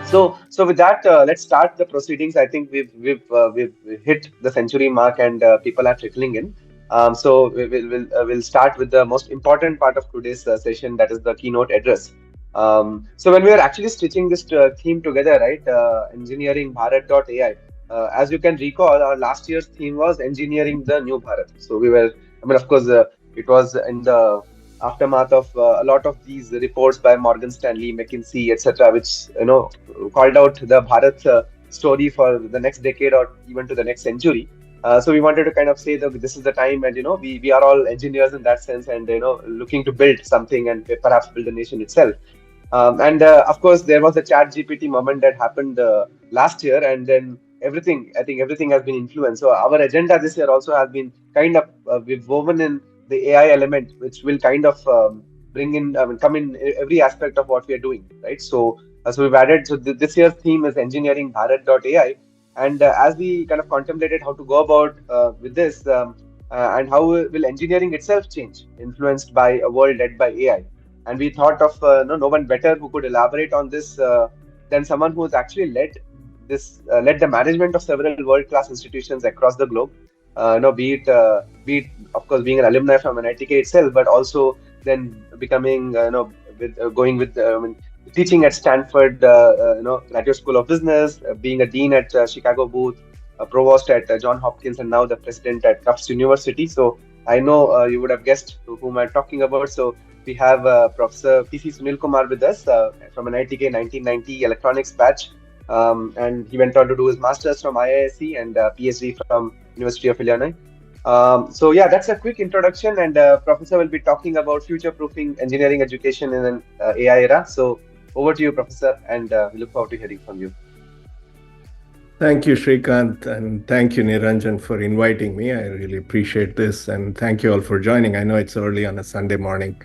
So with that, let's start the proceedings. I think we've hit the century mark, and people are trickling in. So we'll start with the most important part of today's session, that is the keynote address. So when we are actually stitching this theme together, right, engineering Bharat.ai. As you can recall, our last year's theme was engineering the new Bharat. So we were, I mean, of course, it was in the aftermath of a lot of these reports by Morgan Stanley, McKinsey, etc., which called out the Bharat story for the next decade or even to the next century. So we wanted to kind of say that this is the time, and we are all engineers in that sense, and looking to build something and perhaps build a nation itself. And of course, there was a Chat GPT moment that happened last year, and then I think everything has been influenced. So our agenda this year also has been kind of we've woven in the AI element, which will kind of bring in, I mean, come in every aspect of what we are doing, right? So we've added. So this year's theme is engineering Bharat.ai, and as we kind of contemplated how to go about with this, and how will engineering itself change, influenced by a world led by AI. And we thought of no one better who could elaborate on this than someone who has actually led the management of several world-class institutions across the globe. Be it of course being an alumni from NITK itself, but also then becoming with going with I mean, teaching at Stanford, Graduate School of Business, being a dean at Chicago Booth, a provost at John Hopkins, and now the president at Tufts University. So I know you would have guessed whom I'm talking about. So we have Professor PC Sunil Kumar with us from NITK 1990 electronics batch, and he went on to do his master's from IISc and PhD from University of Illinois. So yeah, that's a quick introduction, and Professor will be talking about future-proofing engineering education in an AI era. So over to you, Professor, and we look forward to hearing from you. Thank you, Shrikant, and thank you, Niranjan, for inviting me. I really appreciate this, and thank you all for joining. I know it's early on a Sunday morning,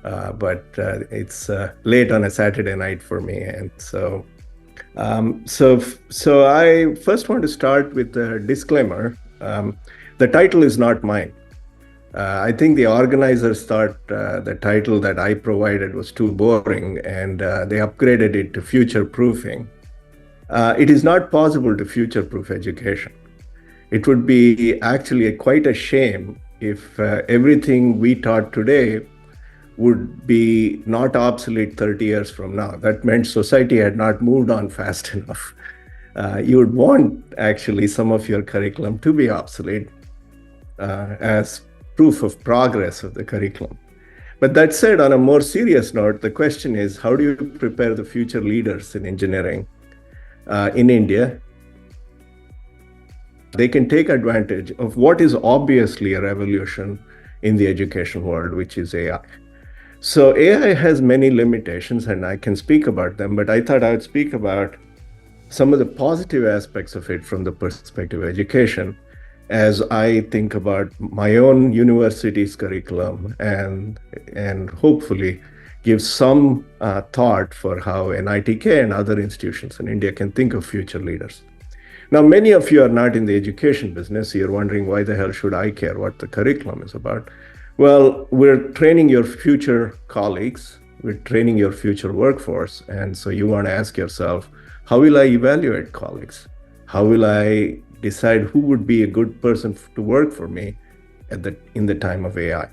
but it's late on a Saturday night for me, and so I first want to start with a disclaimer. The title is not mine. I think the organizers thought the title that I provided was too boring, and they upgraded it to future-proofing. It is not possible to future-proof education. It would be actually quite a shame if everything we taught today would be not obsolete 30 years from now. That meant society had not moved on fast enough. You would want actually some of your curriculum to be obsolete as proof of progress of the curriculum. But that said, on a more serious note, the question is, how do you prepare the future leaders in engineering in India? They can take advantage of what is obviously a revolution in the education world, which is AI. So AI has many limitations, and I can speak about them, but I thought I would speak about some of the positive aspects of it from the perspective of education, as I think about my own university's curriculum and hopefully give some thought for how NITK and other institutions in India can think of future leaders. Now, many of you are not in the education business. You're wondering, why the hell should I care what the curriculum is about? Well, we're training your future colleagues, we're training your future workforce, and so you want to ask yourself, how will I evaluate colleagues? How will I decide who would be a good person to work for me in the time of AI?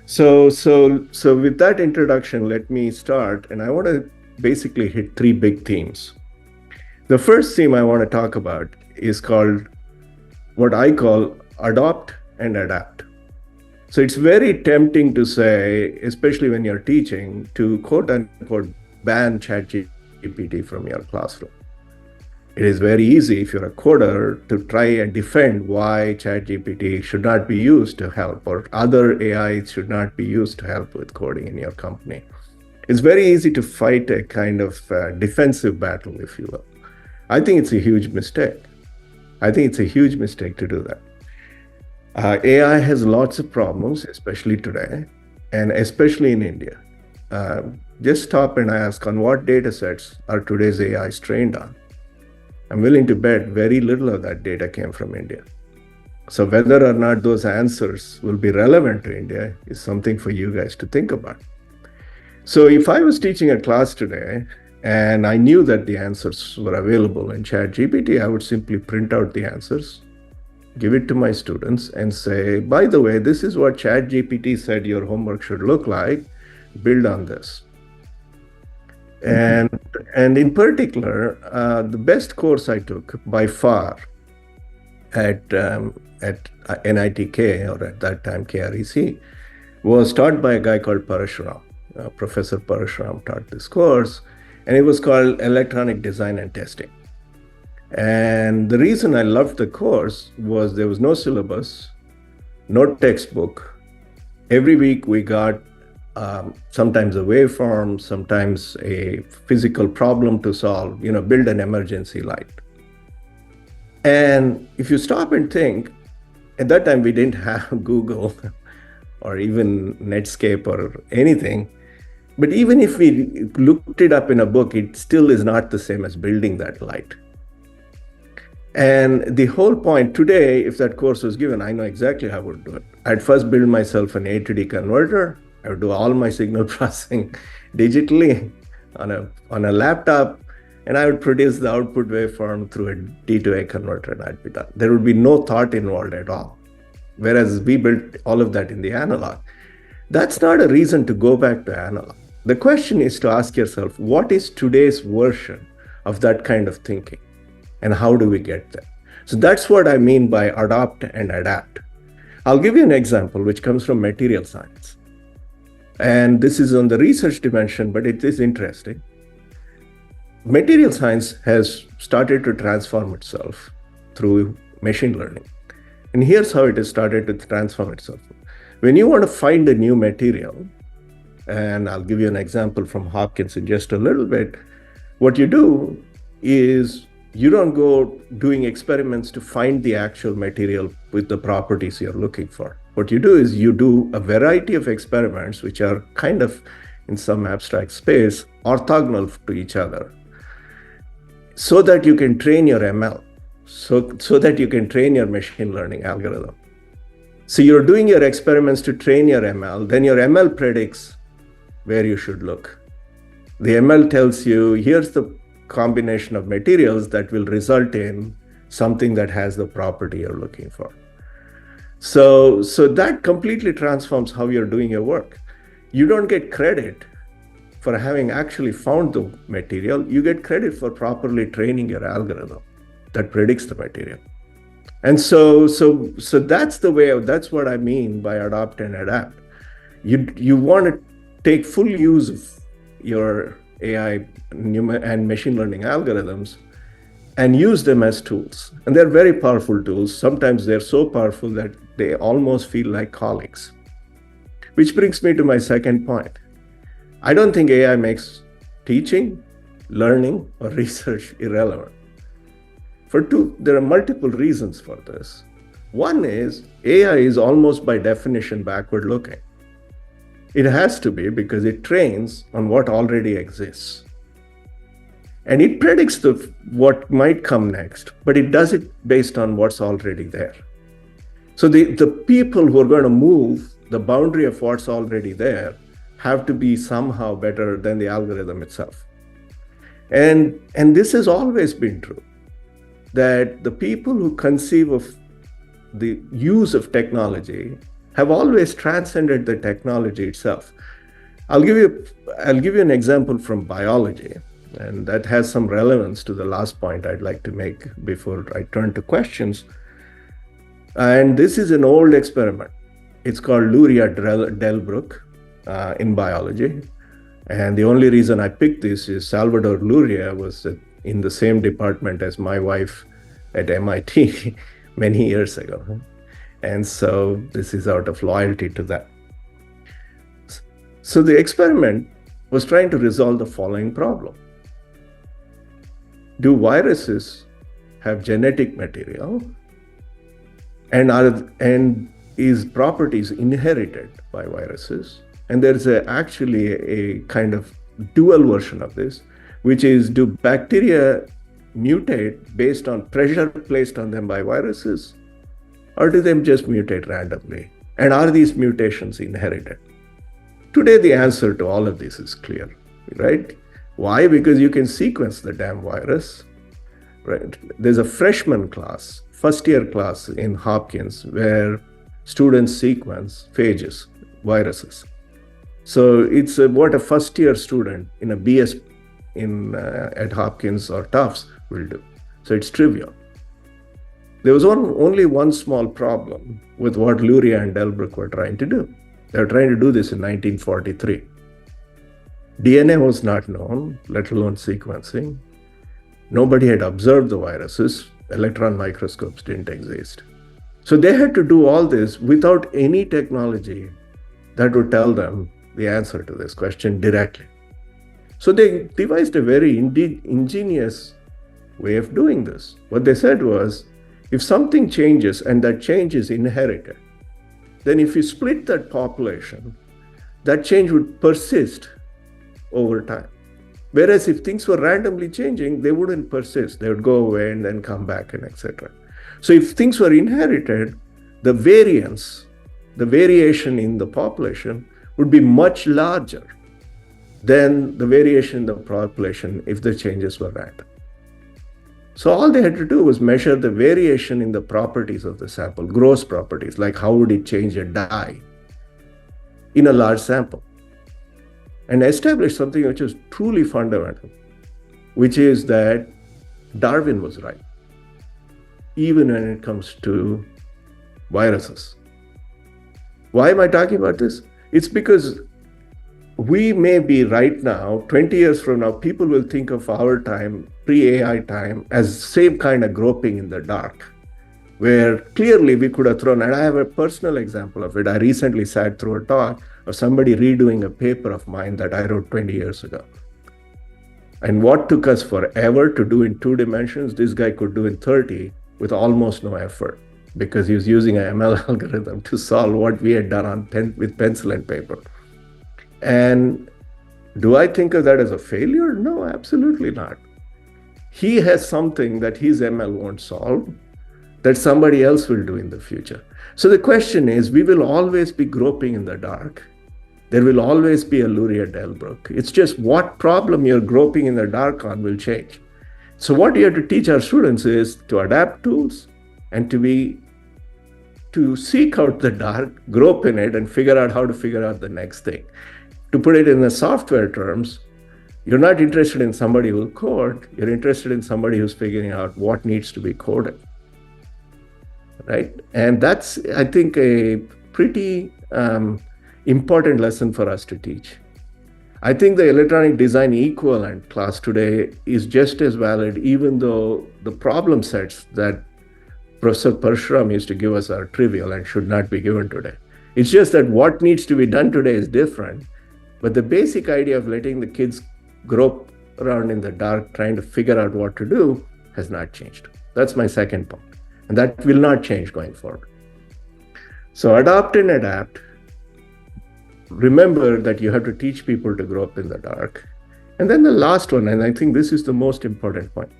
So with that introduction, let me start, and I want to basically hit three big themes. The first theme I want to talk about is called what I call adopt and adapt. So it's very tempting to say, especially when you're teaching, to quote unquote ban ChatGPT from your classroom. It is very easy if you're a coder to try and defend why ChatGPT should not be used to help, or other AIs should not be used to help with coding in your company. It's very easy to fight a kind of defensive battle, if you will. I think it's a huge mistake. I think it's a huge mistake to do that. AI has lots of problems, especially today, and especially in India. Just stop and ask, on what data sets are today's AIs trained on? I'm willing to bet very little of that data came from India. So whether or not those answers will be relevant to India is something for you guys to think about. So if I was teaching a class today, and I knew that the answers were available in ChatGPT, I would simply print out the answers, give it to my students, and say, by the way, this is what ChatGPT said your homework should look like. Build on this. And in particular, the best course I took by far at NITK, or at that time KREC, was taught by a guy called Parashuram. Professor Parashuram taught this course, and it was called Electronic Design and Testing. And the reason I loved the course was there was no syllabus, no textbook. Every week we got sometimes a waveform, sometimes a physical problem to solve, build an emergency light. And if you stop and think, at that time we didn't have Google or even Netscape or anything. But even if we looked it up in a book, it still is not the same as building that light. And the whole point today, if that course was given, I know exactly how I would do it. I'd first build myself an A to D converter. I would do all my signal processing digitally on a laptop, and I would produce the output waveform through a D to A converter, and I'd be done. There would be no thought involved at all. Whereas we built all of that in the analog. That's not a reason to go back to analog. The question is to ask yourself, what is today's version of that kind of thinking? And how do we get there? So that's what I mean by adopt and adapt. I'll give you an example which comes from material science. And this is on the research dimension, but it is interesting. Material science has started to transform itself through machine learning. And here's how it has started to transform itself. When you want to find a new material, and I'll give you an example from Hopkins in just a little bit, what you do is you don't go doing experiments to find the actual material with the properties you're looking for. What you do is you do a variety of experiments which are kind of, in some abstract space, orthogonal to each other, so that you can train your ML, so that you can train your machine learning algorithm. So you're doing your experiments to train your ML, then your ML predicts where you should look. The ML tells you, here's the combination of materials that will result in something that has the property you're looking for. So that completely transforms how you're doing your work. You don't get credit for having actually found the material. You get credit for properly training your algorithm that predicts the material. And so that's the way, that's what I mean by adopt and adapt. You want to take full use of your AI and machine learning algorithms and use them as tools. And they're very powerful tools. Sometimes they're so powerful that they almost feel like colleagues. Which brings me to my second point. I don't think AI makes teaching, learning, or research irrelevant. There are multiple reasons for this. One is AI is almost by definition backward looking. It has to be because it trains on what already exists. And it predicts what might come next, but it does it based on what's already there. So the people who are going to move the boundary of what's already there have to be somehow better than the algorithm itself. And this has always been true, that the people who conceive of the use of technology have always transcended the technology itself. I'll give you an example from biology, and that has some relevance to the last point I'd like to make before I turn to questions. And this is an old experiment. It's called Luria-Delbruck in biology. And the only reason I picked this is Salvador Luria was in the same department as my wife at MIT many years ago. And so this is out of loyalty to that. So the experiment was trying to resolve the following problem. Do viruses have genetic material? And is properties inherited by viruses? And there's actually a kind of dual version of this, which is, do bacteria mutate based on pressure placed on them by viruses? Or do they just mutate randomly? And are these mutations inherited? Today, the answer to all of this is clear, right? Why? Because you can sequence the damn virus, right? There's a freshman class, first year class in Hopkins where students sequence phages, viruses. So it's what a first year student in a BS at Hopkins or Tufts will do. So it's trivial. There was only one small problem with what Luria and Delbruck were trying to do. They were trying to do this in 1943. DNA was not known, let alone sequencing. Nobody had observed the viruses. Electron microscopes didn't exist. So they had to do all this without any technology that would tell them the answer to this question directly. So they devised a very ingenious way of doing this. What they said was, if something changes and that change is inherited, then if you split that population, that change would persist over time. Whereas if things were randomly changing, they wouldn't persist. They would go away and then come back and etc. So if things were inherited, the variance, the variation in the population would be much larger than the variation in the population if the changes were random. So all they had to do was measure the variation in the properties of the sample, gross properties, like how would it change a dye in a large sample, and establish something which is truly fundamental, which is that Darwin was right, even when it comes to viruses. Why am I talking about this? It's because we may be right now, 20 years from now, people will think of our time, pre-AI time, as same kind of groping in the dark, where clearly we could have thrown, and I have a personal example of it. I recently sat through a talk of somebody redoing a paper of mine that I wrote 20 years ago. And what took us forever to do in 2 dimensions, this guy could do in 30 with almost no effort, because he was using an ML algorithm to solve what we had done with pencil and paper. And do I think of that as a failure? No, absolutely not. He has something that his ML won't solve that somebody else will do in the future. So the question is, we will always be groping in the dark. There will always be a Luria Delbruck. It's just what problem you're groping in the dark on will change. So what you have to teach our students is to adapt tools and to seek out the dark, grope in it, and figure out how to figure out the next thing. To put it in the software terms, you're not interested in somebody who will code, you're interested in somebody who's figuring out what needs to be coded, right? And that's, I think, a pretty important lesson for us to teach. I think the electronic design equivalent class today is just as valid, even though the problem sets that Professor Parshuram used to give us are trivial and should not be given today. It's just that what needs to be done today is different. But the basic idea of letting the kids grope around in the dark, trying to figure out what to do, has not changed. That's my second point. And that will not change going forward. So adopt and adapt. Remember that you have to teach people to grope in the dark. And then the last one, and I think this is the most important point.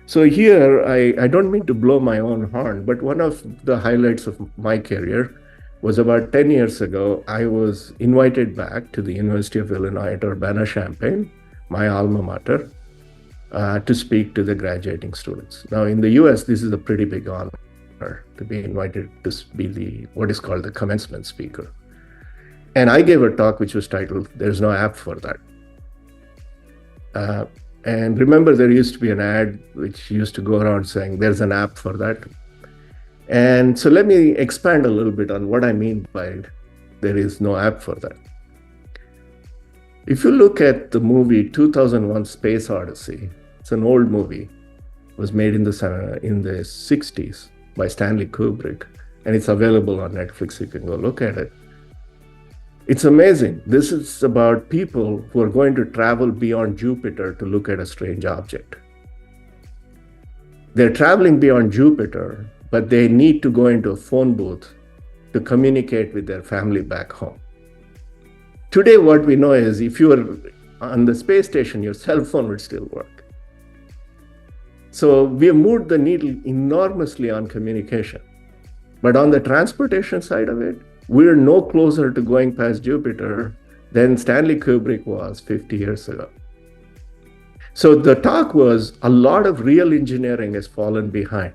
So here, I don't mean to blow my own horn, but one of the highlights of my career was about 10 years ago. I was invited back to the University of Illinois at Urbana-Champaign, my alma mater, to speak to the graduating students. Now in the US, this is a pretty big honor to be invited to be what is called the commencement speaker. And I gave a talk which was titled, "There's no app for that." And remember, there used to be an ad which used to go around saying, "There's an app for that." And so let me expand a little bit on what I mean by there is no app for that. If you look at the movie 2001 Space Odyssey, it's an old movie, it was made in the 60s by Stanley Kubrick, and it's available on Netflix. You can go look at it. It's amazing. This is about people who are going to travel beyond Jupiter to look at a strange object. They're traveling beyond Jupiter, but they need to go into a phone booth to communicate with their family back home. Today, what we know is if you were on the space station, your cell phone would still work. So we have moved the needle enormously on communication. But on the transportation side of it, we're no closer to going past Jupiter than Stanley Kubrick was 50 years ago. So the talk was a lot of real engineering has fallen behind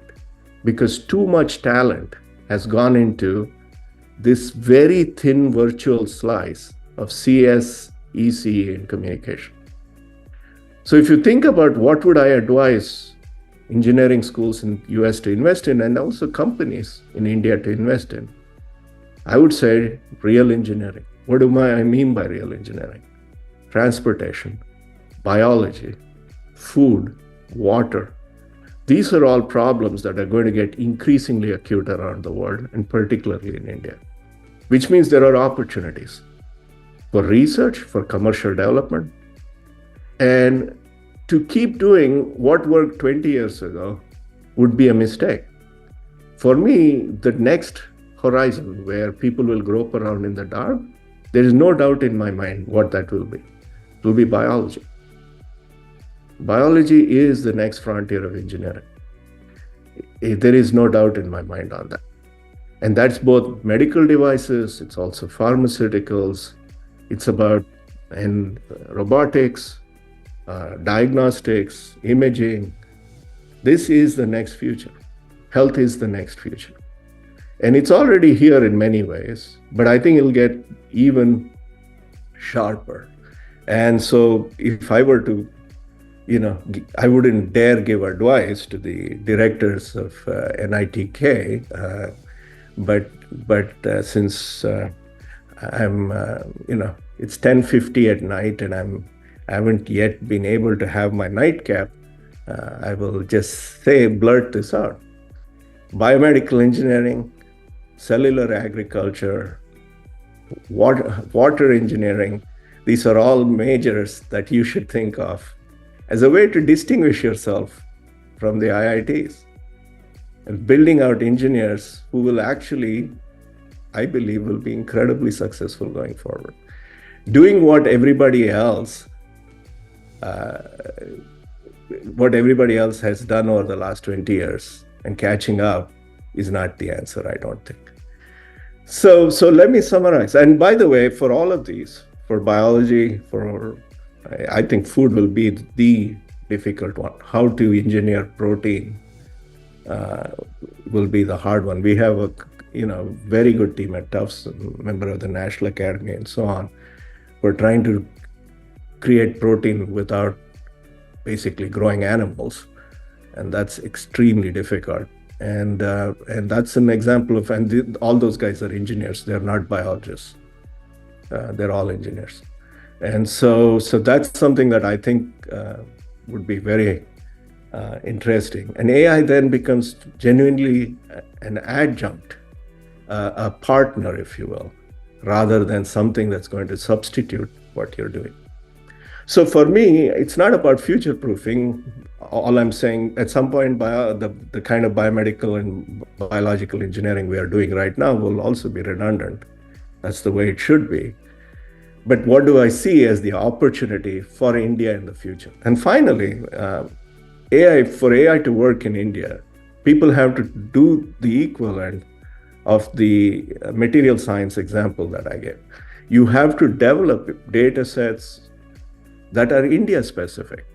because too much talent has gone into this very thin virtual slice of CS, ECE, and communication. So if you think about what would I advise engineering schools in US to invest in and also companies in India to invest in, I would say real engineering. What do I mean by real engineering? Transportation, biology, food, water. These are all problems that are going to get increasingly acute around the world, and particularly in India, which means there are opportunities for research, for commercial development. And to keep doing what worked 20 years ago would be a mistake. For me, the next horizon where people will grope around in the dark, there is no doubt in my mind what that will be. It will be biology. Biology is the next frontier of engineering. There is no doubt in my mind on that. And that's both medical devices, it's also pharmaceuticals, it's about robotics, diagnostics, imaging. This is the next future. Health is the next future. And it's already here in many ways, but I think it'll get even sharper. And so if I were to, I wouldn't dare give advice to the directors of NITK, but since I'm, it's 10:50 at night and I haven't yet been able to have my nightcap, I will just blurt this out. Biomedical engineering, cellular agriculture, water engineering, these are all majors that you should think of as a way to distinguish yourself from the IITs and building out engineers who will actually, I believe, will be incredibly successful going forward. Doing what everybody else has done over the last 20 years and catching up is not the answer, I don't think. So let me summarize. And by the way, for all of these, for biology, I think food will be the difficult one. How to engineer protein will be the hard one. We have a very good team at Tufts, a member of the National Academy and so on. We're trying to create protein without basically growing animals, and that's extremely difficult. And that's an example of, all those guys are engineers. They're not biologists. They're all engineers. And so that's something that I think would be very interesting. And AI then becomes genuinely an adjunct, a partner, if you will, rather than something that's going to substitute what you're doing. So for me, it's not about future-proofing. All I'm saying, at some point, the kind of biomedical and biological engineering we are doing right now will also be redundant. That's the way it should be. But what do I see as the opportunity for India in the future? And finally, for AI to work in India, people have to do the equivalent of the material science example that I gave. You have to develop data sets that are India specific.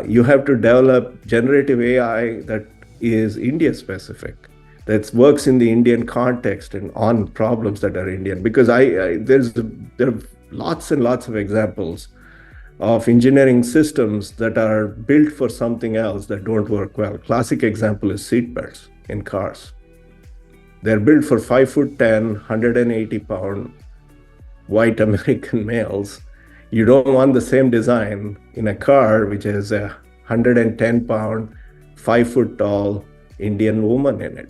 You have to develop generative AI that is India specific, that works in the Indian context and on problems that are Indian. Because there are lots and lots of examples of engineering systems that are built for something else that don't work well. Classic example is seatbelts in cars. They're built for 5'10", 180-pound white American males. You don't want the same design in a car which has a 110-pound, 5-foot-tall Indian woman in it,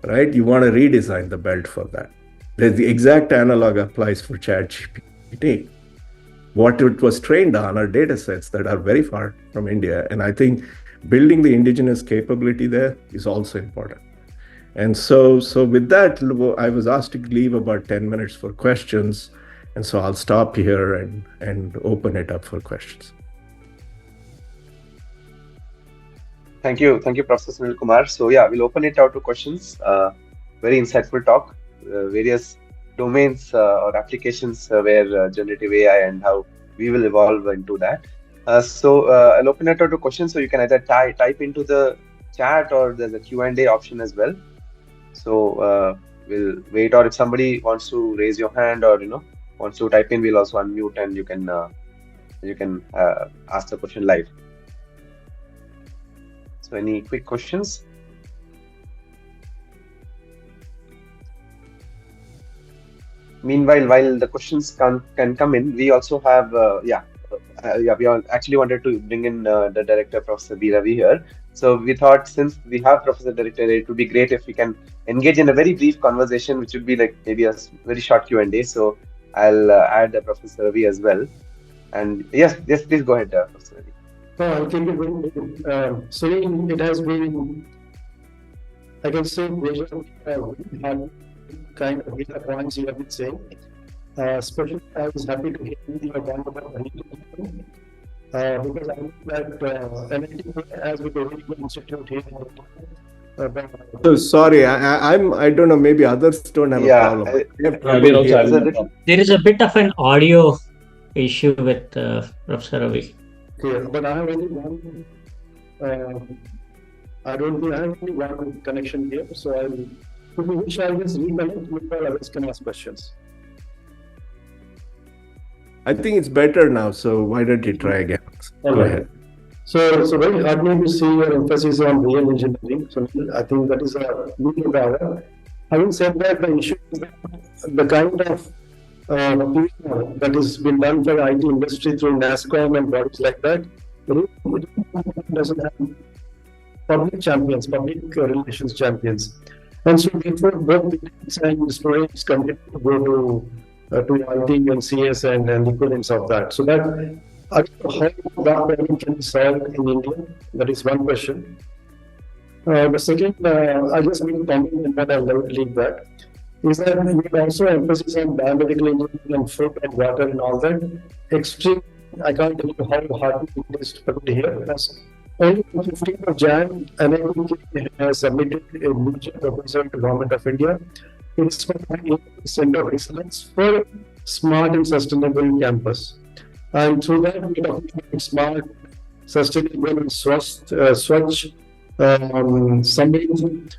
right? You want to redesign the belt for that. The exact analog applies for ChatGPT. What it was trained on are data sets that are very far from India. And I think building the indigenous capability there is also important. And so with that, I was asked to leave about 10 minutes for questions. And so I'll stop here and open it up for questions. Thank you, Professor Sunil Kumar. So yeah, we'll open it out to questions. Very insightful talk. Various domains or applications where generative AI and how we will evolve into that. I'll open it out to questions, so you can either type into the chat or there's a Q&A option as well. So we'll wait, or if somebody wants to raise your hand or wants to type in, we'll also unmute and you can ask the question live. So any quick questions? Meanwhile, while the questions can come in, we also have we all actually wanted to bring in the director, Professor B. Ravi here. So we thought, since we have Professor Director, it would be great if we can engage in a very brief conversation, which would be like maybe a very short Q&A. So I'll add Professor Ravi as well. And yes, please go ahead, Professor Ravi. I think Sunil, it has been, I can say, had kind of data points you have been saying. Especially, I was happy to hear you talk about NITK, because I think that NITK has been a very good institute here. So sorry, I don't know, maybe others don't have a problem. There is a bit of an audio issue with Professor Ravi. Yeah, but I have only one. I don't think I have only one connection here, so if you wish, I'll just reconnect with all others can ask questions. I think it's better now, so why don't you try again? Go ahead. So very heartening to see your emphasis on real engineering. So I think that is a new driver. Having said that, the issue is that the kind of that has been done for the IT industry through NASSCOM and bodies like that, it doesn't have public champions, public relations champions. And so therefore, both the and students continue to go to IT and CS and equivalents of that. So that how that problem can be solved in India? That is one question. The second, I just need to comment and then I'll leave that. Is that we also emphasis on biomedical engineering and food and water and all that. Extreme, I can't tell you how hard it is to put here. Because only 15th of Jan, NITK has submitted a major proposal to Government of India. It's for the Center of Excellence for Smart and Sustainable Campus. And through that, we talk about smart, sustainable, and Swachh,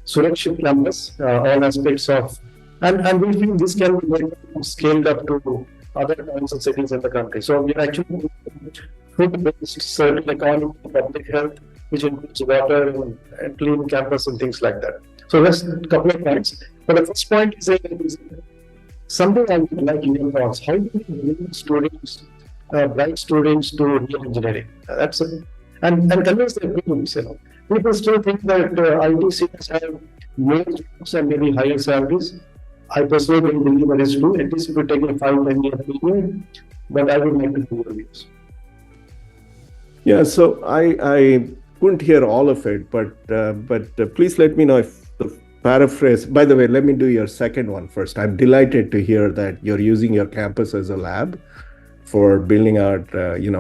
Surakshit campus, all aspects of, and we think this can be scaled up to other kinds of cities in the country. So we are actually food-based circular economy, public health, which includes water and clean campus and things like that. So that's a couple of points. But the first point is something I would like your thoughts. How do we bring students, bright students, to real engineering? That's it. And convince their parents. People still think that IT students have more jobs and maybe higher salaries. I personally don't believe that is true. At least if you take a 5-10 year period, but I would like to do your views. Yeah, so I couldn't hear all of it, but please let me know if the paraphrase. By the way, let me do your second one first. I'm delighted to hear that you're using your campus as a lab for building out,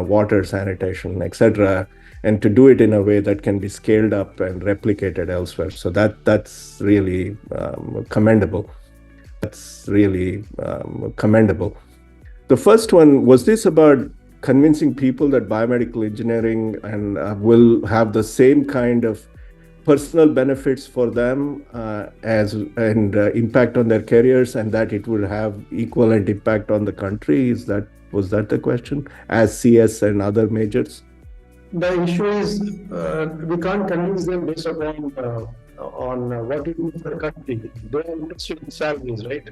water, sanitation, etc., and to do it in a way that can be scaled up and replicated elsewhere. So that's really commendable. That's really commendable. The first one, was this about convincing people that biomedical engineering and will have the same kind of personal benefits for them and impact on their careers, and that it will have equivalent impact on the country? Was that the question, as CS and other majors? The issue is we can't convince them based upon what we do for the country. They are interested in salaries, right?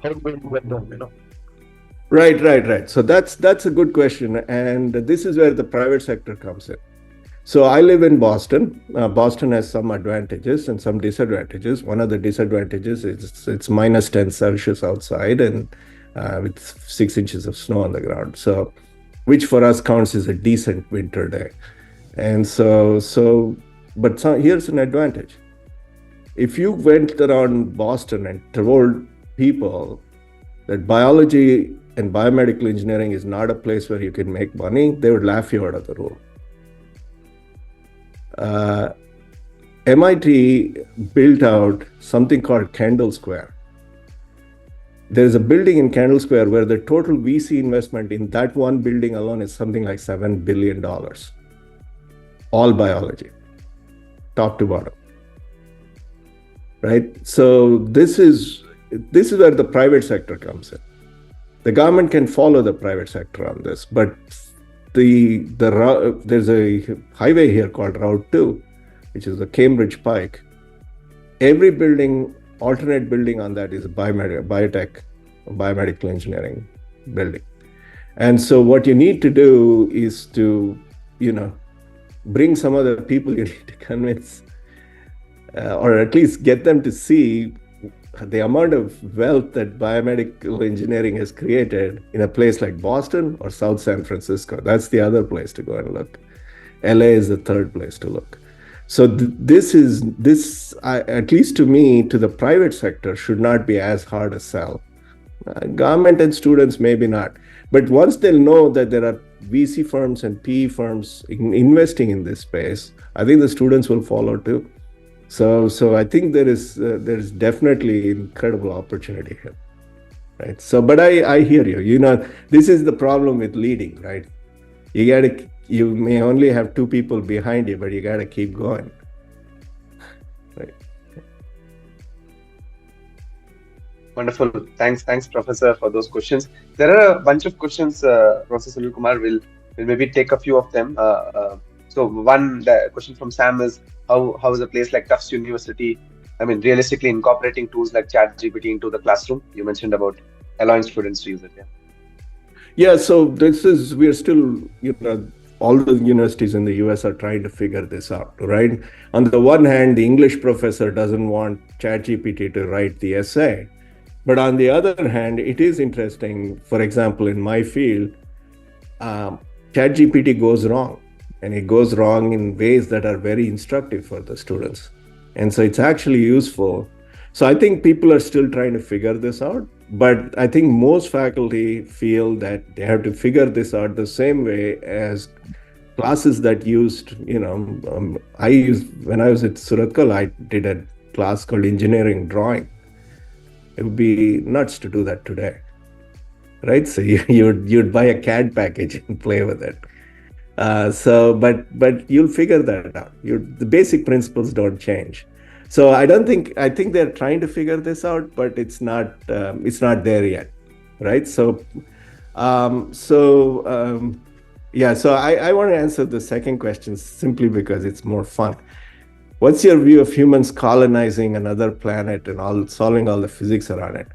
How do we get them, Right. So that's a good question, and this is where the private sector comes in. So I live in Boston. Boston has some advantages and some disadvantages. One of the disadvantages is it's minus 10 Celsius outside and with 6 inches of snow on the ground. So, which for us counts as a decent winter day. And but here's an advantage. If you went around Boston and told people that biology and biomedical engineering is not a place where you can make money, they would laugh you out of the room. MIT built out something called Kendall Square. There's a building in Candle Square where the total VC investment in that one building alone is something like $7 billion. All biology, top to bottom. Right? So this is where the private sector comes in. The government can follow the private sector on this, but there's a highway here called Route 2, which is the Cambridge Pike. Every building, alternate building on that is a biomedical engineering building. And so what you need to do is to, bring some of the people you need to convince, or at least get them to see the amount of wealth that biomedical engineering has created in a place like Boston or South San Francisco. That's the other place to go and look. LA is the third place to look. So at least to me, to the private sector, should not be as hard a sell. Government and students, maybe not. But once they'll know that there are VC firms and PE firms investing in this space, I think the students will follow too. So I think there is definitely incredible opportunity here, right? So, but I hear you. This is the problem with leading, right? You may only have two people behind you, but you got to keep going, right? Wonderful. Thanks, Professor, for those questions. There are a bunch of questions, Professor Sunil Kumar. We'll maybe take a few of them. So the question from Sam is, how is a place like Tufts University, realistically incorporating tools like ChatGPT into the classroom? You mentioned about allowing students to use it. Yeah. So we're still, all the universities in the US are trying to figure this out, right? On the one hand, the English professor doesn't want ChatGPT to write the essay. But on the other hand, it is interesting. For example, in my field, ChatGPT goes wrong. And it goes wrong in ways that are very instructive for the students. And so it's actually useful. So I think people are still trying to figure this out. But I think most faculty feel that they have to figure this out the same way as classes that used, when I was at Surathkal, I did a class called engineering drawing. It would be nuts to do that today, right? So you'd buy a CAD package and play with it. But you'll figure that out. The basic principles don't change. So I think they're trying to figure this out, but it's not there yet, right? So I want to answer the second question simply because it's more fun. What's your view of humans colonizing another planet and solving all the physics around it?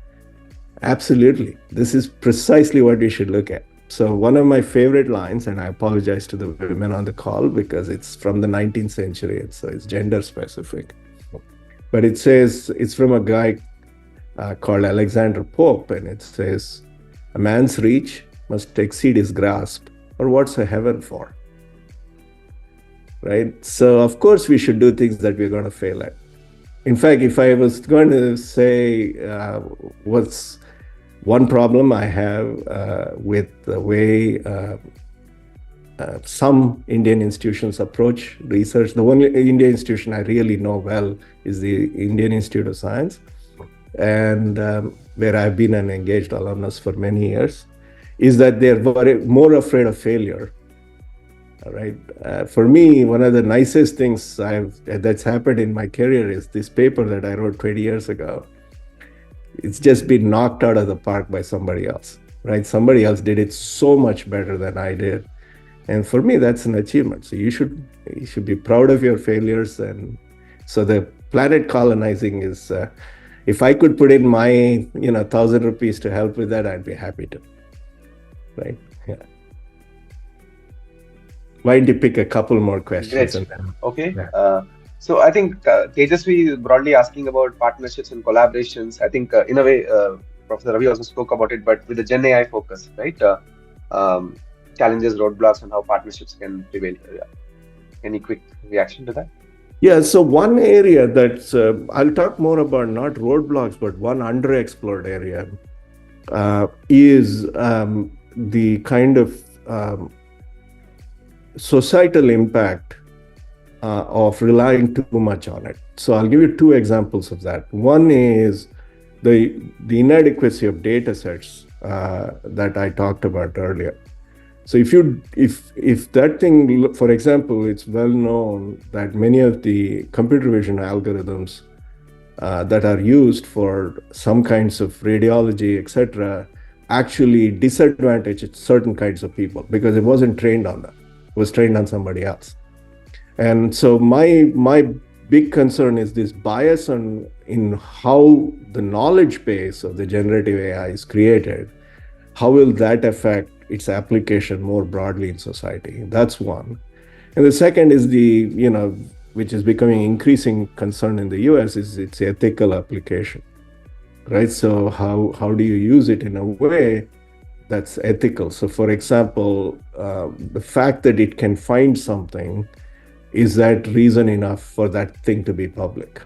Absolutely. This is precisely what we should look at. So one of my favorite lines, and I apologize to the women on the call because it's from the 19th century, so it's gender specific. But it says, it's from a guy called Alexander Pope, and it says, a man's reach must exceed his grasp, or what's a heaven for? Right? So of course we should do things that we're going to fail at. In fact, if I was going to say what's one problem I have with the way some Indian institutions approach research, the only Indian institution I really know well is the Indian Institute of Science, and where I've been an engaged alumnus for many years, is that they're more afraid of failure. All right. For me, one of the nicest things that's happened in my career is this paper that I wrote 20 years ago. It's just been knocked out of the park by somebody else, right? Somebody else did it so much better than I did. And for me, that's an achievement. So you should be proud of your failures. And so the planet colonizing is, if I could put in my, 1,000 rupees to help with that, I'd be happy to, right? Yeah. Why don't you pick a couple more questions? Great. Okay. Yeah. So I think Tejasvi is broadly asking about partnerships and collaborations. I think in a way, Professor Ravi also spoke about it, but with the Gen AI focus, right? Challenges, roadblocks, and how partnerships can prevail. Any quick reaction to that? Yeah, so one area that's, I'll talk more about not roadblocks, but one underexplored area is the kind of societal impact of relying too much on it. So I'll give you two examples of that. One is the inadequacy of data sets that I talked about earlier. So if that thing, for example, it's well known that many of the computer vision algorithms that are used for some kinds of radiology, etc., actually disadvantage certain kinds of people because it wasn't trained on them. It was trained on somebody else. And so my big concern is this bias in how the knowledge base of the generative AI is created. How will that affect its application more broadly in society? That's one. And the second is which is becoming increasing concern in the US, is its ethical application, right? So how do you use it in a way that's ethical? So for example, the fact that it can find something, is that reason enough for that thing to be public,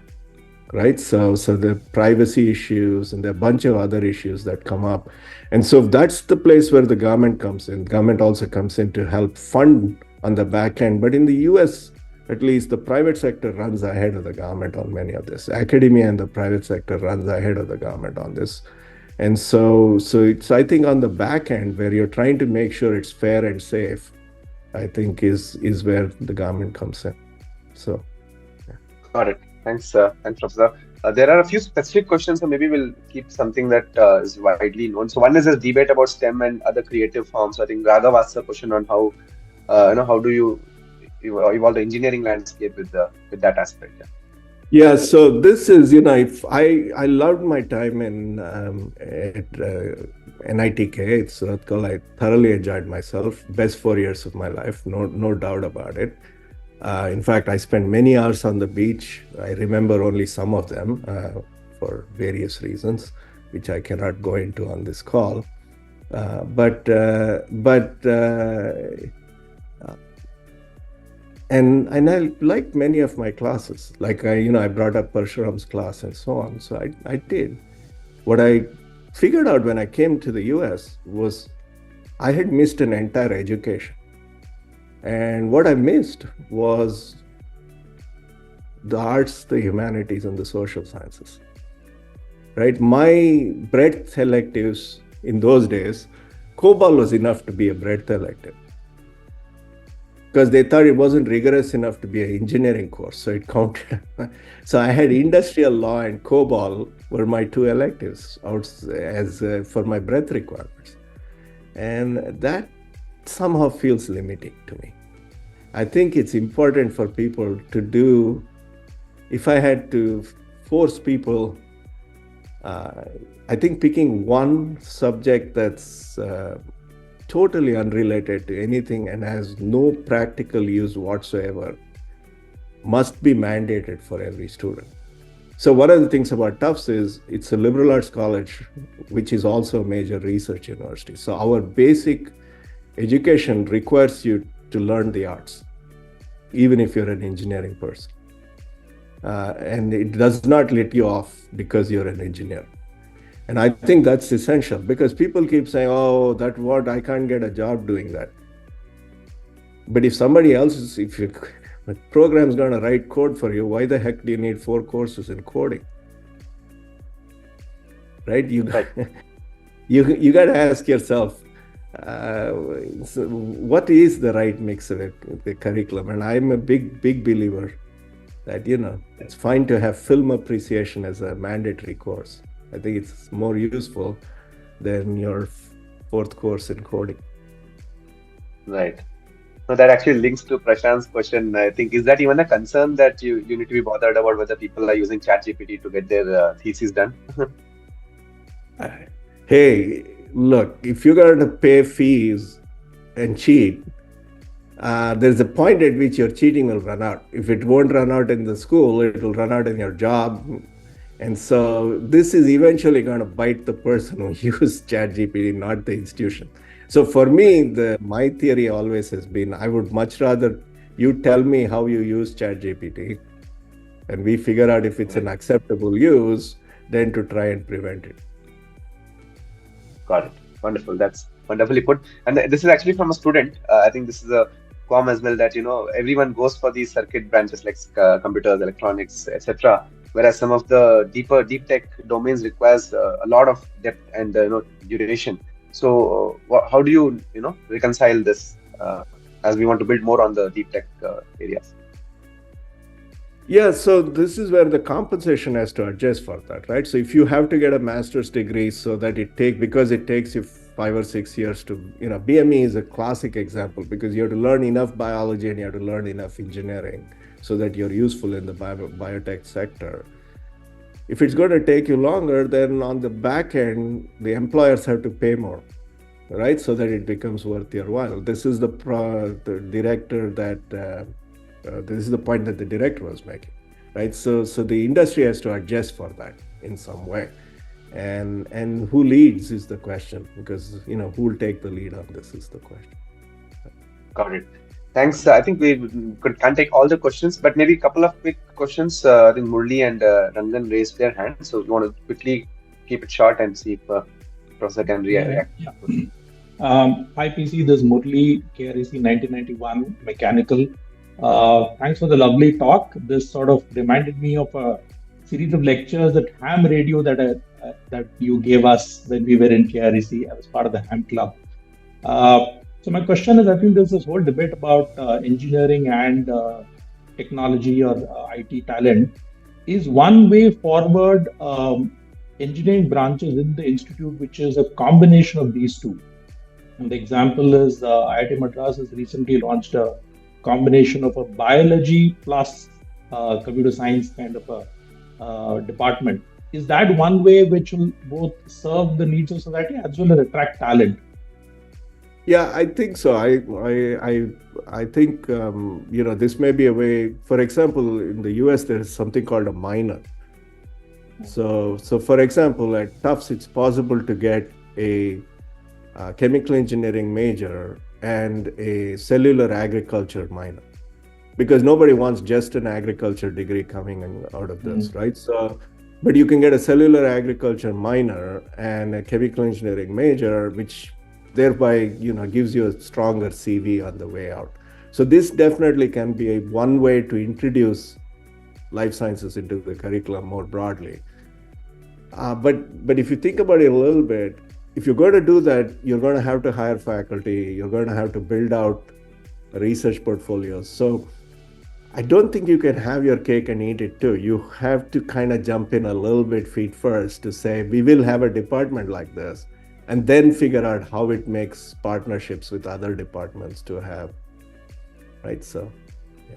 right? So the privacy issues and there are a bunch of other issues that come up. And so that's the place where the government comes in. Government also comes in to help fund on the back end. But in the US, at least, the private sector runs ahead of the government on many of this. Academia and the private sector runs ahead of the government on this. And so it's, I think, on the back end where you're trying to make sure it's fair and safe, I think is where the government comes in. So, yeah. Got it. Thanks, Professor. There are a few specific questions, so maybe we'll keep something that is widely known. So one is a debate about STEM and other creative forms. So I think Raghav asked a question on how, how do you evolve the engineering landscape with that aspect? Yeah, so this is, if I loved my time at NITK, it's Ratkal. I thoroughly enjoyed myself. Best 4 years of my life, no doubt about it. In fact, I spent many hours on the beach. I remember only some of them for various reasons, which I cannot go into on this call. And I liked many of my classes. Like I brought up Parshuram's class and so on. So I did. What I figured out when I came to the US was I had missed an entire education. And what I missed was the arts, the humanities, and the social sciences. Right? My breadth electives in those days, COBOL was enough to be a breadth elective, because they thought it wasn't rigorous enough to be an engineering course, so it counted. So I had industrial law and COBOL were my two electives for my breadth requirements. And that somehow feels limiting to me. I think it's important for people to do, if I had to force people, I think picking one subject that's totally unrelated to anything and has no practical use whatsoever must be mandated for every student. So one of the things about Tufts is it's a liberal arts college, which is also a major research university. So our basic education requires you to learn the arts, even if you're an engineering person. And it does not let you off because you're an engineer. And I think that's essential, because people keep saying, oh, I can't get a job doing that. But if somebody else, if your program's going to write code for you, why the heck do you need 4 courses in coding? Right? You got to ask yourself, what is the right mix of the curriculum? And I'm a big believer that, it's fine to have film appreciation as a mandatory course. I think it's more useful than your 4th course in coding. Right. So that actually links to Prashant's question. I think, is that even a concern that you need to be bothered about whether people are using ChatGPT to get their thesis done? Hey, look, if you're going to pay fees and cheat, there's a point at which your cheating will run out. If it won't run out in the school, it will run out in your job. And so this is eventually going to bite the person who used ChatGPT, not the institution. So for me, my theory always has been, I would much rather you tell me how you use ChatGPT and we figure out if it's an acceptable use than to try and prevent it. Got it. Wonderful. That's wonderfully put. And this is actually from a student. I think this is a qualm as well, that everyone goes for these circuit branches like computers, electronics, etc. whereas some of the deep tech domains requires a lot of depth and duration. So how do you reconcile this as we want to build more on the deep tech areas? Yeah, so this is where the compensation has to adjust for that, right? So if you have to get a master's degree so that because it takes you 5 or 6 years to, BME is a classic example because you have to learn enough biology and you have to learn enough engineering so that you're useful in the biotech sector. If it's going to take you longer, then on the back end, the employers have to pay more, right? So that it becomes worth your while. This is the director that, this is the point that the director was making, right? So the industry has to adjust for that in some way. And who leads is the question, because, who will take the lead on this is the question. Got it. Thanks. I think we can't take all the questions, but maybe a couple of quick questions. I think Murli and Rangan raised their hands, so we want to quickly keep it short and see if Professor can react. Yeah. Hi PC, this is Murli, KREC 1991 Mechanical. Thanks for the lovely talk. This sort of reminded me of a series of lectures at Ham Radio that you gave us when we were in KREC. I was part of the Ham Club. So my question is, I think there's this whole debate about engineering and technology or IT talent. Is one way forward engineering branches in the institute, which is a combination of these two? And the example is IIT Madras has recently launched a combination of a biology plus computer science kind of a department. Is that one way which will both serve the needs of society as well as attract talent? Yeah, I think so. I think this may be a way. For example, in the US, there is something called a minor. So for example, at Tufts, it's possible to get a chemical engineering major and a cellular agriculture minor, because nobody wants just an agriculture degree coming out of this, right? So, but you can get a cellular agriculture minor and a chemical engineering major, which thereby gives you a stronger CV on the way out. So this definitely can be one way to introduce life sciences into the curriculum more broadly. But if you think about it a little bit, if you're going to do that, you're going to have to hire faculty, you're going to have to build out research portfolios. So I don't think you can have your cake and eat it too. You have to kind of jump in a little bit feet first to say, we will have a department like this, and then figure out how it makes partnerships with other departments to have, right? So, yeah.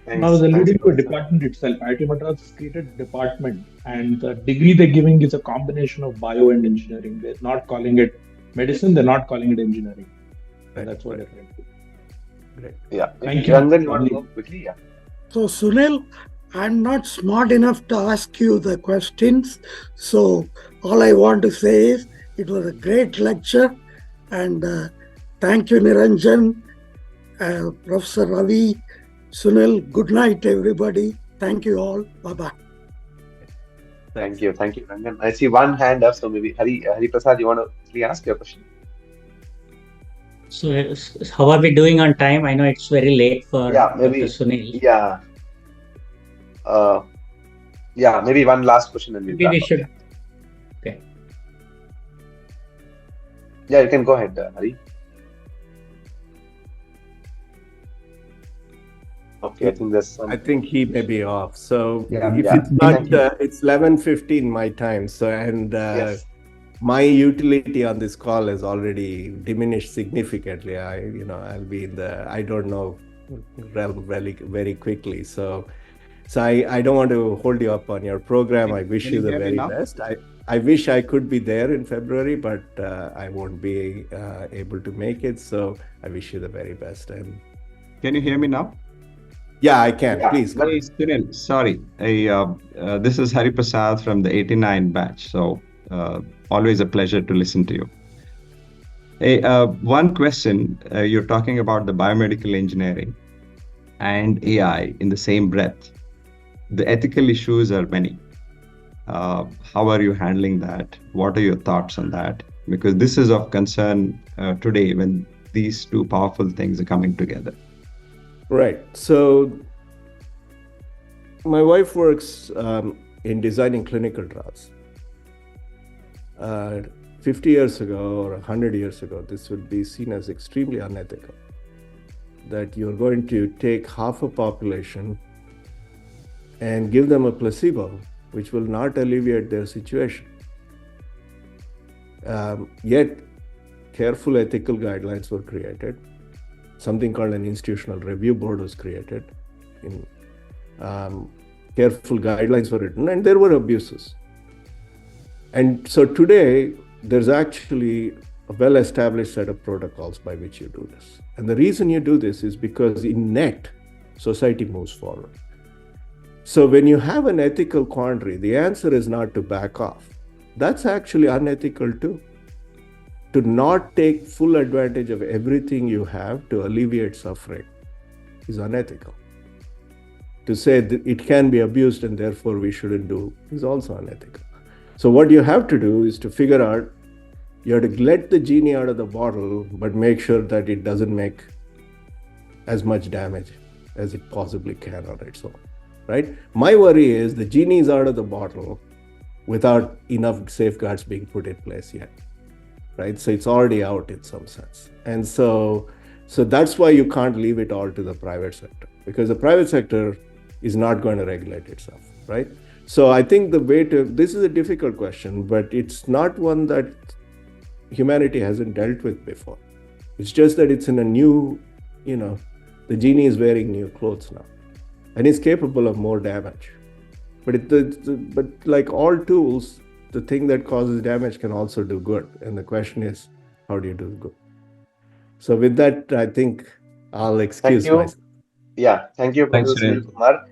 Thanks. I was alluding to a department itself. IIT Madras has created a department, and the degree they're giving is a combination of bio and engineering. They're not calling it medicine, they're not calling it engineering. Right. That's what they're trying to do. Great. Yeah. Thank you. And then you want to go quickly? Yeah. So, Sunil, I'm not smart enough to ask you the questions. So, all I want to say is, it was a great lecture, and thank you, Niranjan, Professor Ravi, Sunil. Good night, everybody. Thank you all. Bye-bye. Thank you, Rangan. I see one hand up, so maybe Hari Prasad, you want to please ask your question? So, how are we doing on time? I know it's very late for maybe, Dr. Sunil. Maybe one last question and maybe we should. Okay. Yeah, you can go ahead, Hari. Okay, I think there's I think he may be off. So it's not, it's 11:15 my time. So yes. My utility on this call has already diminished significantly. I'll be in the I don't know realm very, very quickly. So I don't want to hold you up on your program. I wish you the very best. I wish I could be there in February, but I won't be able to make it. So I wish you the very best. And can you hear me now? Yeah, I can. Please. Hey, Sunil, sorry. This is Hari Prasad from the 89 batch. So always a pleasure to listen to you. Hey, one question. You're talking about the biomedical engineering and AI in the same breath. The ethical issues are many. How are you handling that? What are your thoughts on that? Because this is of concern today when these two powerful things are coming together. Right. So my wife works in designing clinical trials. 50 years ago or 100 years ago, this would be seen as extremely unethical. That you're going to take half a population and give them a placebo, which will not alleviate their situation. Yet, careful ethical guidelines were created. Something called an institutional review board was created. Careful guidelines were written, and there were abuses. And so today, there's actually a well-established set of protocols by which you do this. And the reason you do this is because in net, society moves forward. So when you have an ethical quandary, the answer is not to back off. That's actually unethical too. To not take full advantage of everything you have to alleviate suffering is unethical. To say that it can be abused and therefore we shouldn't do is also unethical. So what you have to do is to figure out, you have to let the genie out of the bottle, but make sure that it doesn't make as much damage as it possibly can on its own, right? My worry is the genie is out of the bottle without enough safeguards being put in place yet, right? So it's already out in some sense. And so that's why you can't leave it all to the private sector, because the private sector is not going to regulate itself, right? So I think this is a difficult question, but it's not one that humanity hasn't dealt with before. It's just that it's in a new, the genie is wearing new clothes now, and it's capable of more damage. But like all tools, the thing that causes damage can also do good. And the question is, how do you do good? So with that, I think I'll excuse myself. Yeah, thank you, Professor Sunil Kumar.